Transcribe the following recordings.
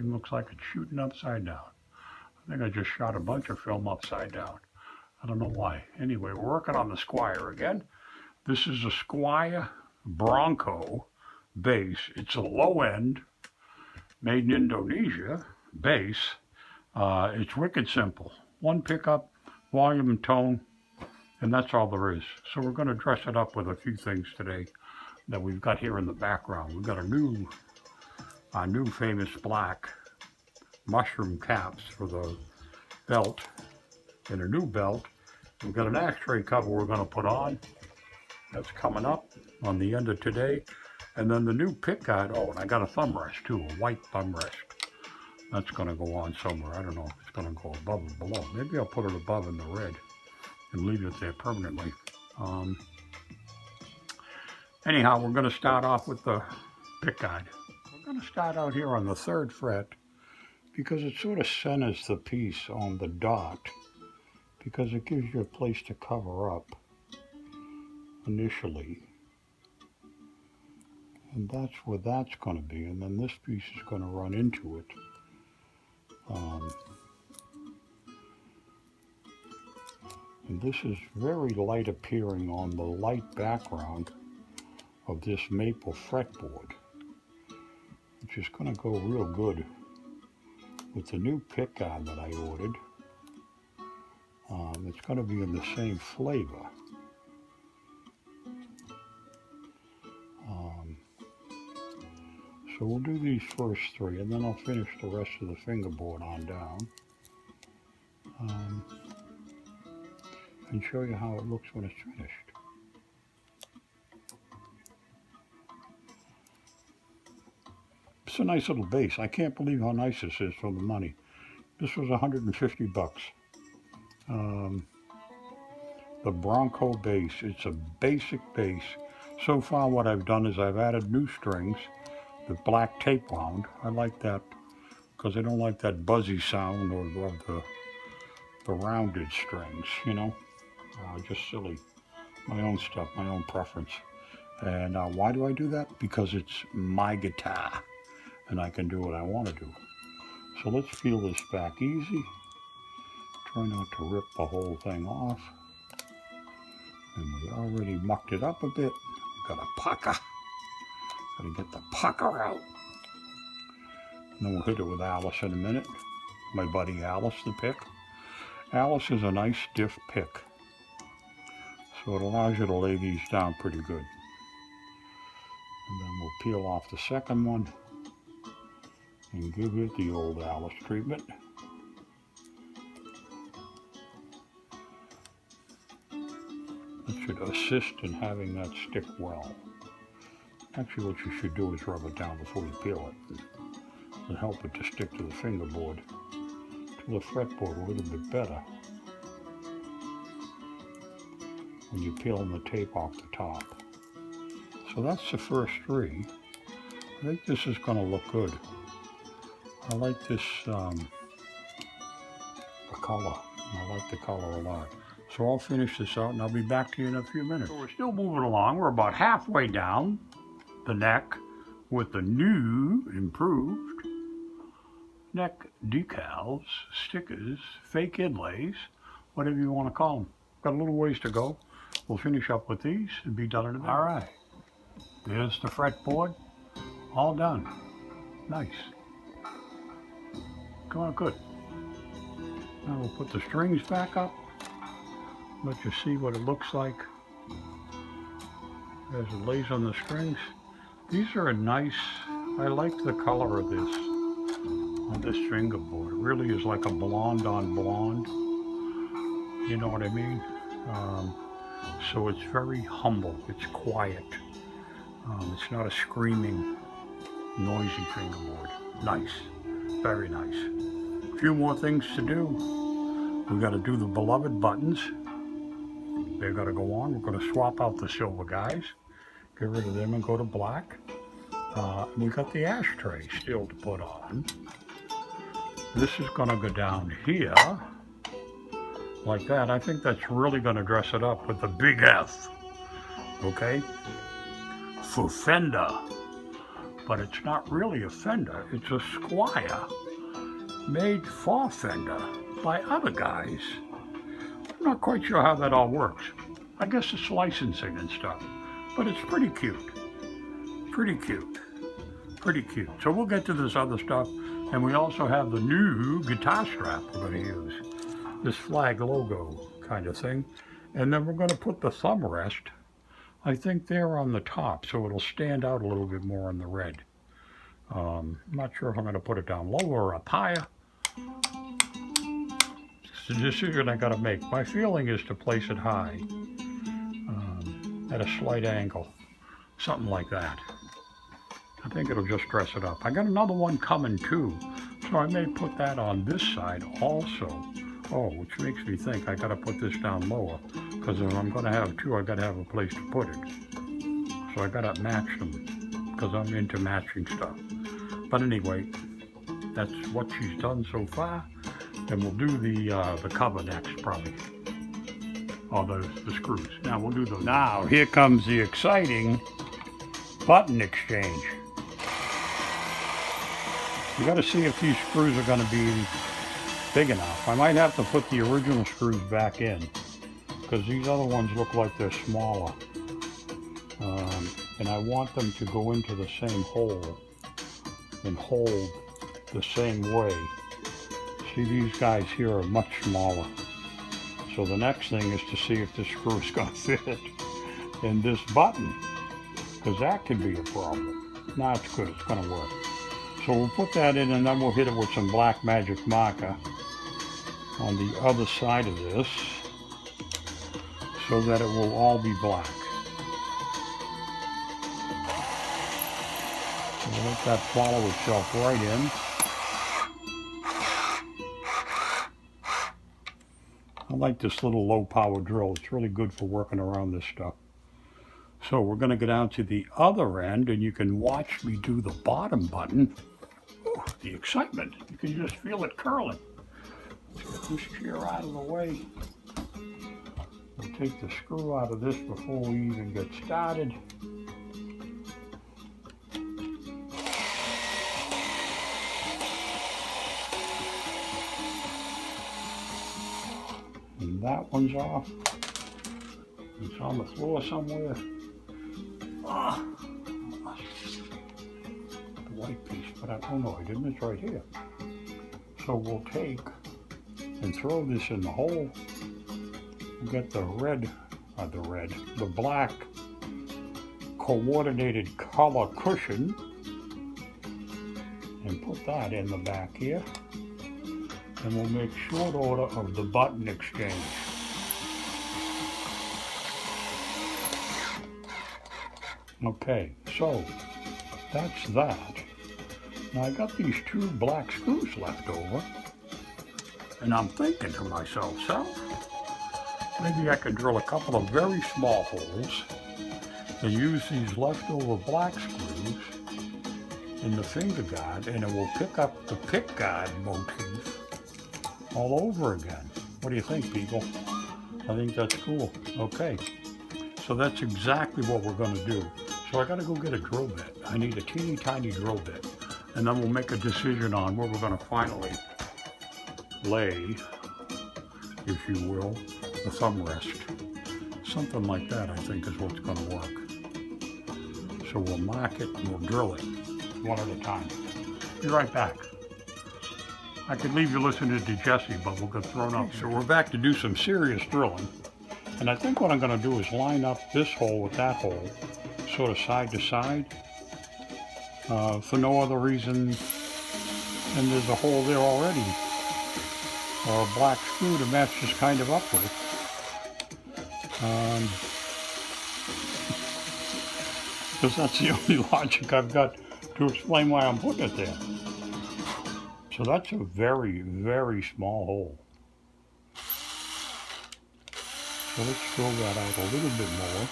Everything looks like it's shooting upside down. I think I just shot a bunch of film upside down. I don't know why. Anyway, we're working on the Squier again. This is a Squier Bronco bass. It's a low end, made in Indonesia bass. It's wicked simple. One pickup, volume and tone, and that's all there is. So we're going to dress it up with a few things today that we've got here in the background. We've got a new famous black mushroom caps for the belt and a new belt. We've got an Ashtray cover we're going to put on. That's coming up on the end of today. And then the new pick guide. Oh, and I got a thumb rest too, a white thumb rest. That's going to go on somewhere. I don't know if it's going to go above or below. Maybe I'll put it above in the red and leave it there permanently. Anyhow, we're going to start off with the pick guide. We're going to start out here on the 3rd fret because it sort of centers the piece on the dot, because it gives you a place to cover up initially. And that's where that's going to be, and then this piece is going to run into it. And this is very light appearing on the light background of this maple fretboard, which is going to go real good with the new pick guide that I ordered. It's going to be in the same flavor. So we'll do these first 3, and then I'll finish the rest of the fingerboard on down. And show you how it looks when it's finished. It's a nice little bass. I can't believe how nice this is for the money. This was $150. The Bronco bass. It's a basic bass. So far what I've done is I've added new strings with black tape wound. I like that because I don't like that buzzy sound of the rounded strings, you know. Just silly. My own stuff, my own preference. And why do I do that? Because it's my guitar and I can do what I want to do. So let's feel this back easy. Try not to rip the whole thing off. And we already mucked it up a bit. We've got a pucker. Got to get the pucker out. And then we'll hit it with Alice in a minute. My buddy Alice, the pick. Alice is a nice stiff pick. So it allows you to lay these down pretty good. And then we'll peel off the second one and give it the old Alice treatment. That should assist in having that stick well. Actually, what you should do is rub it down before you peel it. It'll help it to stick to the fingerboard, to the fretboard a little bit better when you're peeling the tape off the top. So that's the first 3. I think this is going to look good. I like this, the color. I like the color a lot. So I'll finish this out and I'll be back to you in a few minutes. So we're still moving along. We're about halfway down the neck with the new, improved neck decals, stickers, fake inlays, whatever you want to call them. Got a little ways to go. We'll finish up with these and be done in a minute. All right. There's the fretboard. All done. Nice. Going good. Now we'll put the strings back up. Let you see what it looks like as it lays on the strings. These are a nice, I like the color of this on this fingerboard. It really is like a blonde on blonde. You know what I mean? So it's very humble. It's quiet. It's not a screaming, noisy fingerboard. Nice. Very nice. A few more things to do. We've got to do the beloved buttons. They've got to go on. We're going to swap out the silver guys. Get rid of them and go to black. We got the Ashtray still to put on. This is going to go down here. Like that. I think that's really going to dress it up with the big F. Okay? For Fender. but it's not really a fender. It's a Squier made for Fender by other guys. I'm not quite sure how that all works. I guess it's licensing and stuff, but it's pretty cute. Pretty cute. Pretty cute. So we'll get to this other stuff, and we also have the new guitar strap we're going to use. This flag logo kind of thing. And then we're going to put the thumb rest, I think there on the top, so it'll stand out a little bit more on the red. I'm not sure if I'm going to put it down low or up higher. It's a decision I got to make. My feeling is to place it high, at a slight angle, something like that. I think it'll just dress it up. I got another one coming too, so I may put that on this side also. Oh, which makes me think I got to put this down lower, because if I'm going to have two, I got to have a place to put it. So I got to match them, because I'm into matching stuff. But anyway, that's what she's done so far. And we'll do the cover next, probably. Oh, the screws. Now we'll do those. Now here comes the exciting button exchange. You got to see if these screws are going to be big enough. I might have to put the original screws back in, because these other ones look like they're smaller. And I want them to go into the same hole and hold the same way. See, these guys here are much smaller. So the next thing is to see if the screw is going to fit in this button, because that could be a problem. No, it's good. It's going to work. So we'll put that in, and then we'll hit it with some black magic marker on the other side of this, so that it will all be black. So we'll let that follow itself right in. I like this little low power drill. It's really good for working around this stuff. So we're going to go down to the other end, and you can watch me do the bottom button. Ooh, the excitement. You can just feel it curling. Let's get this chair out of the way. We'll take the screw out of this before we even get started. And that one's off. It's on the floor somewhere. Ah, the white piece, but I don't know, I didn't. It's right here. So we'll take and throw this in the hole. We'll get the black coordinated color cushion and put that in the back here. And we'll make short order of the button exchange. Okay, so that's that. Now I got these two black screws left over, and I'm thinking to myself, so maybe I could drill a couple of very small holes and use these leftover black screws in the finger guard, and it will pick up the pick guard motif all over again. What do you think, people? I think that's cool. Okay, so that's exactly what we're going to do. So I got to go get a drill bit. I need a teeny tiny drill bit, and then we'll make a decision on where we're going to finally lay, if you will, the thumb rest. Something like that, I think, is what's going to work. So we'll mark it and we'll drill it one at a time. Be right back. I could leave you listening to Jesse, but we'll get thrown up. So we're back to do some serious drilling. And I think what I'm going to do is line up this hole with that hole, sort of side to side, for no other reason. And there's a hole there already, or a black screw to match this kind of up with. Because that's the only logic I've got to explain why I'm putting it there. So that's a very, very small hole. So let's drill that out a little bit more,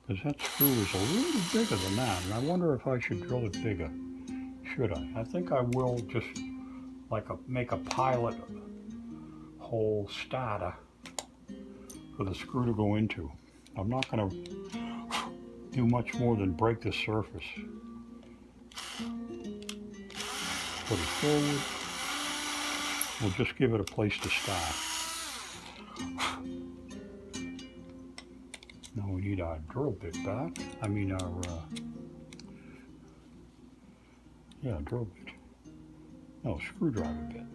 because that screw is a little bigger than that, and I wonder if I should drill it bigger. Should I? I think I will just make a pilot hole starter for the screw to go into. I'm not going to do much more than break the surface. put it forward. We'll just give it a place to start. Now we need our drill bit back. I mean our, drill bit. No, screwdriver bit.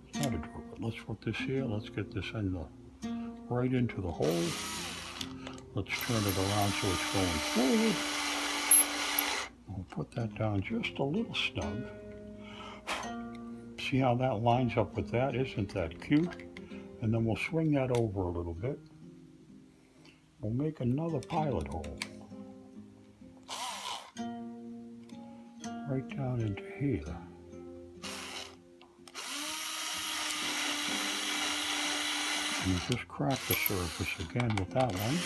It's not a drill bit. Let's put this here. Let's get this in right into the hole. Let's turn it around so it's going forward. We'll put that down just a little snug. See how that lines up with that? Isn't that cute? And then we'll swing that over a little bit. We'll make another pilot hole. Right down into here. And we just crack the surface again with that one.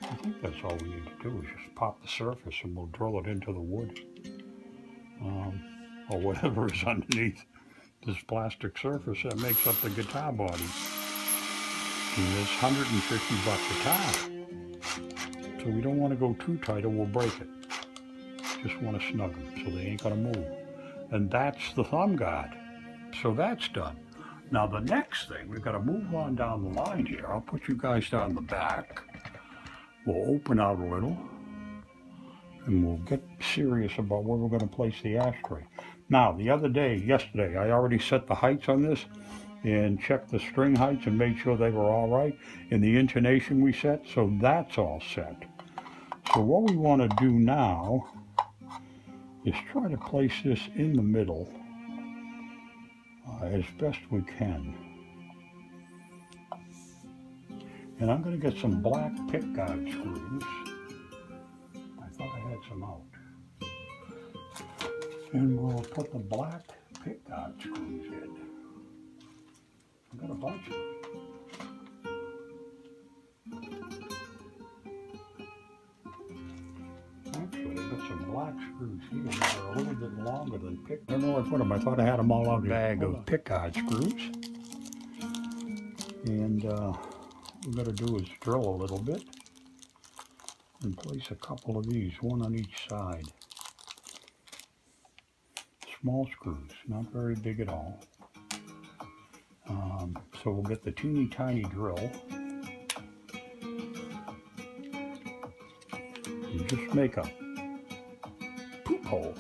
I think that's all we need to do is just pop the surface and we'll drill it into the wood. Or whatever is underneath this plastic surface that makes up the guitar body. And this $150 guitar. So we don't want to go too tight or we'll break it. Just want to snug them so they ain't gonna move. And that's the thumb guard. So that's done. Now the next thing, we've got to move on down the line here. I'll put you guys down the back. We'll open out a little. And we'll get serious about where we're going to place the ashtray. Now, yesterday, I already set the heights on this and checked the string heights and made sure they were all right. And the intonation we set, so that's all set. So what we want to do now is try to place this in the middle as best we can. And I'm going to get some black pickguard screws. I thought I had some out. And we'll put the black pickguard screws in. I've got a bunch of them. Actually, I've got some black screws here that are a little bit longer than pick. I don't know where I put them. I thought I had them all out in a bag of pickguard screws. And what we're going to do is drill a little bit and place a couple of these, one on each side. Small screws, not very big at all. So we'll get the teeny tiny drill and just make a poop hole.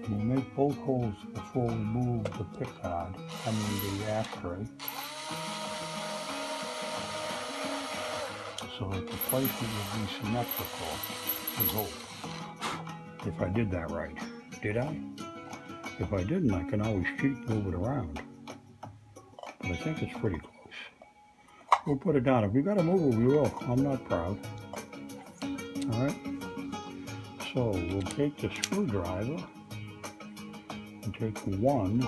We'll make both holes before we move the pickguard, the ashtray, so that the placement will be symmetrical. I hope. If I did that right. Did I? If I didn't, I can always cheat and move it around. But I think it's pretty close. We'll put it down. If we got to move it, we will. I'm not proud. Alright? So we'll take the screwdriver and take one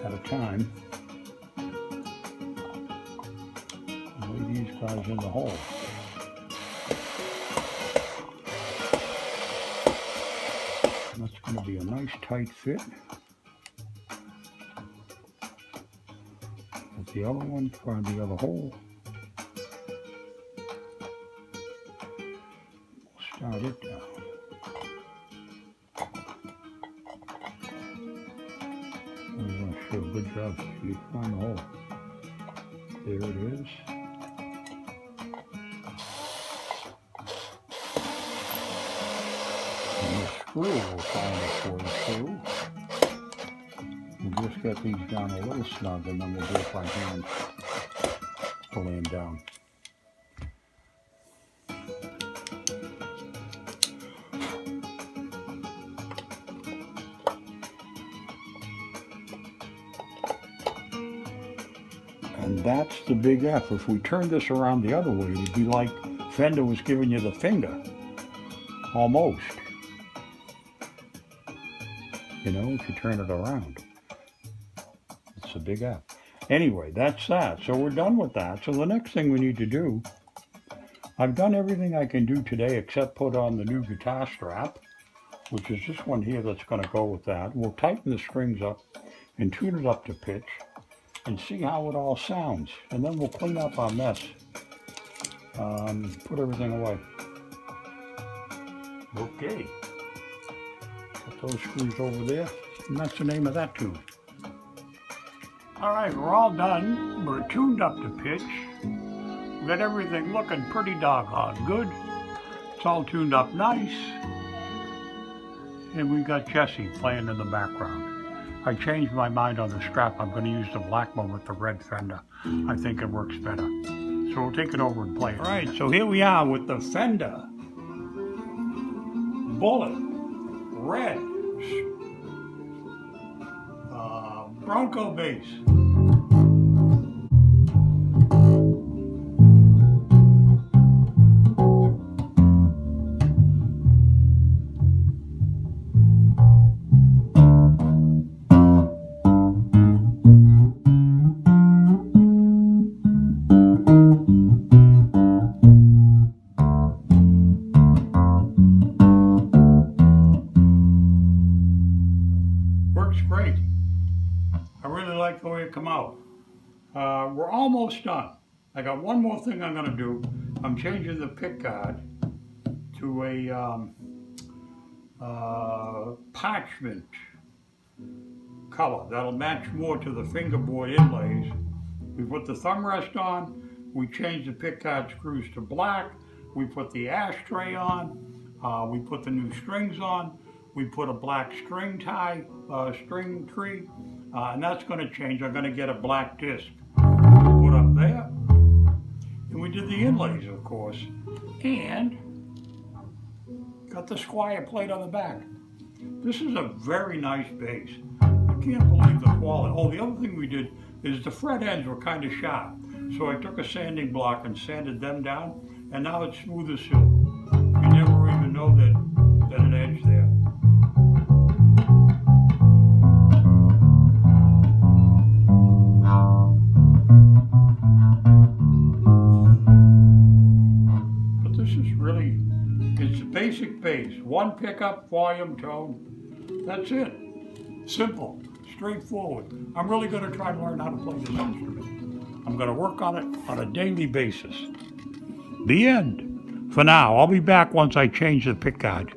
at a time and lay these guys in the hole. And that's going to be a nice tight fit. Get the other one, find the other hole. We'll start it down. Good job. You find the hole. There it is. And the screw will find its way through. We'll just get these down a little snug and then we'll do it by hand. Pulling them down. And that's the big F. If we turn this around the other way, it'd be like Fender was giving you the finger. Almost. You know, if you turn it around. It's a big F. Anyway, that's that. So we're done with that. So the next thing we need to do, I've done everything I can do today except put on the new guitar strap, which is this one here that's going to go with that. We'll tighten the strings up and tune it up to pitch and see how it all sounds. And then we'll clean up our mess. Put everything away. Okay. Put those screws over there. And that's the name of that tune. All right, we're all done. We're tuned up to pitch. We got everything looking pretty doggone good. It's all tuned up nice. And we got Jesse playing in the background. I changed my mind on the strap. I'm going to use the black one with the red fender. I think it works better. So we'll take it over and play it. All right, so here we are with the Fender Bullet Red Bronco bass. Works great. I really like the way it come out. We're almost done. I got one more thing I'm going to do. I'm changing the pick guard to a parchment color. That'll match more to the fingerboard inlays. We put the thumb rest on. We changed the pick guard screws to black. We put the ashtray on. We put the new strings on. We put a black string tree, and that's going to change. I'm going to get a black disc put up there. And we did the inlays, of course, and got the Squier plate on the back. This is a very nice bass. I can't believe the quality. Oh, the other thing we did is the fret ends were kind of sharp. So I took a sanding block and sanded them down, and now it's smooth as silk. You never even know that an edge there. But this is really, it's a basic bass. One pickup, volume, tone. That's it. Simple, straightforward. I'm really going to try to learn how to play this instrument. I'm going to work on it on a daily basis. The end. For now, I'll be back once I change the pick guard.